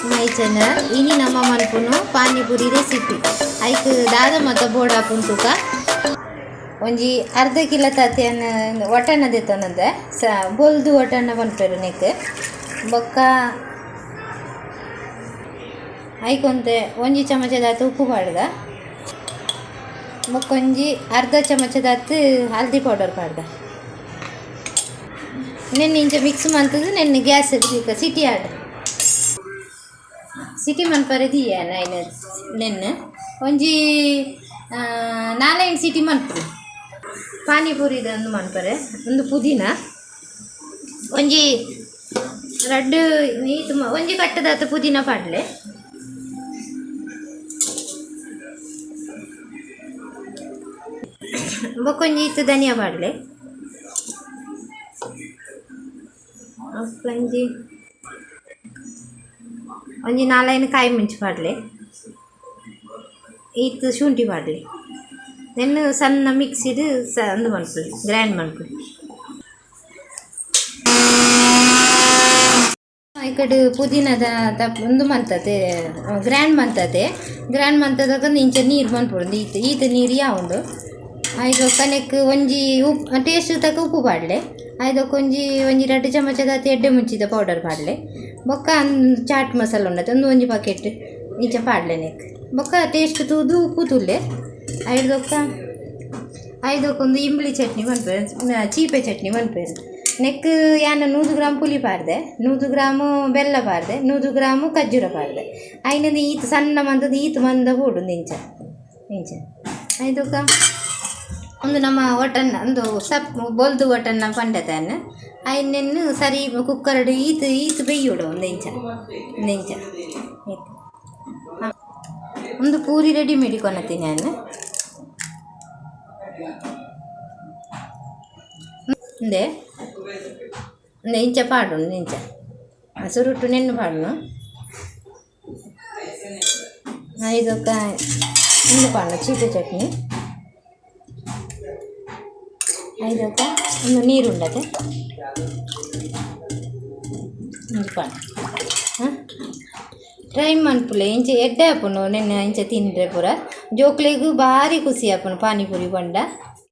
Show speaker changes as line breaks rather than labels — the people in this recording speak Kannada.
ಮೈ ಚಾನಲ್ ಇನಿ ನಮ್ಮ ಮನ್ಪುನು ಪಾನಿಪುರಿ ರೆಸಿಪಿ ಐಕ್ ದಾದ ಮತ್ತು ಬೋರ್ಡ್ ಹಾಪುನ್ ತುಕ ಒಂಜಿ ಅರ್ಧ ಕಿಲೋ ತಾತಿಯನ್ನ ಒಟಣ್ಣ ದೆತ್ತೊಂದಂದೆ ಬೊಲ್ದು ಒಟಣ್ಣ ಪನ್ಪೆರು ನೆಕ್ ಬೊಕ್ಕ ಐಕೊಂತೆ ಒಂಜಿ ಚಮಚದಾತು ಉಪ್ಪು ಪಾಡ್ದ ಬೊಕ್ಕೊಂಜಿ ಅರ್ಧ ಚಮಚದಾತು ಹಲ್ದಿ ಪೌಡರ್ ಪಾಡ್ದ ನೆನ್ನೆ ಇಂಚ ಮಿಕ್ಸ್ ಮಂತದ್ದು ನೆನ್ನೆ ಗ್ಯಾಸ್ ಇಡ್ದೀಕ ಸಿಟಿ ಆಡ ಸಿಟಿ ಮನ್ಪರೆ ದಿಯ ನೈನ್ ನೆನ್ನೆ ಒಂಜಿ 4 ಸಿಟಿ ಮನ್ಪುರಿ ಪಾನಿಪುರಿದೊಂದು ಮನ್ಪರೆ ಒಂದು ಪುದೀನ ಒಂಜಿ ರಡ್ಡು ನೀತು ಒಂಜಿ ಕಟ್ಟದಾತ ಪುದೀನ ಪಾಡ್ಲೆ ಬೊಕ್ಕೊಂಜಿ ಇತ್ತು ಧನಿಯಾ ಪಾಡ್ಲೆ ಒಂಜಿ ಒಂಜಿ 4 ಕಾಯಿ ಮುಂಚಿ ಪಾಡ್ಲೆ ಇತ್ತು ಶುಂಠಿ ಪಾಡ್ಲೆ ನೆನ್ನು ಸಣ್ಣ ಮಿಕ್ಸಿಡ್ ಒಂದು ಮನ್ಪುರಿ ಗ್ರ್ಯಾಂಡ್ ಮನ್ಪುರಿ ಈ ಕಡೆ ಪುದೀನದ ಒಂದು ಮಂತತೆ ಗ್ರ್ಯಾಂಡ್ ಮಂತದಾಗ ಇಂಚ ನೀರು ಮನ್ಪುಡು ಈತ ನೀರು ಯಾವುದು ಐದು ಕನೆಕ್ ಒಂಜಿ ಉಪ್ಪು ಟೇಸ್ಟ್ ತಕ್ಕ ಉಪ್ಪು ಪಾಡ್ಲೆ ಐದಕ್ಕೆ ಒಂಜಿ 2 ಚಮಚದ ಎಡ್ಡೆ ಮುಂಚಿದ ಪೌಡರ್ ಪಾಡ್ಲೆ ಬೊಕ್ಕ ಚಾಟ್ ಮಸಾಲ ಉಂಡತೆ ಒಂಜಿ ಪಾಕೆಟ್ ಇಂಚ ಪಾಡ್ಲೆ ನೆಕ್ ಬೊಕ್ಕ ಟೇಸ್ಟ್ ತೂದು ಉಪ್ಪು ತುಲ್ಲೆ ಐದಕ್ಕೊಂದು ಇಂಬ್ಳಿ ಚಟ್ನಿ ಮನ್ಪೇರು ಚೀಪೆ ಚಟ್ನಿ ಮನ್ಪೇರು ನೆಕ್ ಯಾನ 100 ಗ್ರಾಮ್ ಪುಲಿ ಪಾಡ್ದೆ 100 ಗ್ರಾಮು ಬೆಲ್ಲ ಪಾಡ್ದೆ 100 ಗ್ರಾಮು ಖರ್ಜೂರ ಪಾಡ್ದೆ ಐನಂದು ಈತು ಸಣ್ಣ ಮಂದದ ಈತು ಮಂದ ಕೂಡು ಇಂಚ ಐದಕ್ಕ ಒಂದು ನಮ್ಮ ಒಟನ್ನ ಒಂದು ಬೊಲ್ದು ಒಟನ್ನ ಪಂಡತನ್ನು ಐನೆನ್ನು ಸರಿ ಕುಕ್ಕರ್ಡು ಈತು ಬೇಯ್ಯೋಡು ಒಂದು ಇಂಚ ಒಂದು ಪೂರಿ ರೆಡಿ ಮಾಡಿಕೊಳ್ತೀನಿ ನಾನು ಒಂದೇ ಇಂಚ ಪಾಡು ಇಂಚ ಸುರುಟ್ಟು ನೆನ್ನು ಪಾಡು ಇದಕ್ಕ ಒಂದು ಪಾಡು ಚೀಪೆ ಚಟ್ನಿ ಇದಕ್ಕ ಒಂದು ನೀರು ಉಂಡತೆ ಒಂದು ಪಾಡು ಟ್ರೈ ಮನ್ಪುಲೆ ಇಂಚ ಎಡ್ಡೆ ಹಾಪುನು ನೆನ್ನೆ ಇಂಚ ತಿಂದರೆ ಪೂರ ಜೋಕ್ಲೆಗೂ ಭಾರಿ ಖುಷಿ ಹಾಪುನು ಪಾನಿಪುರಿ ಬಂಡ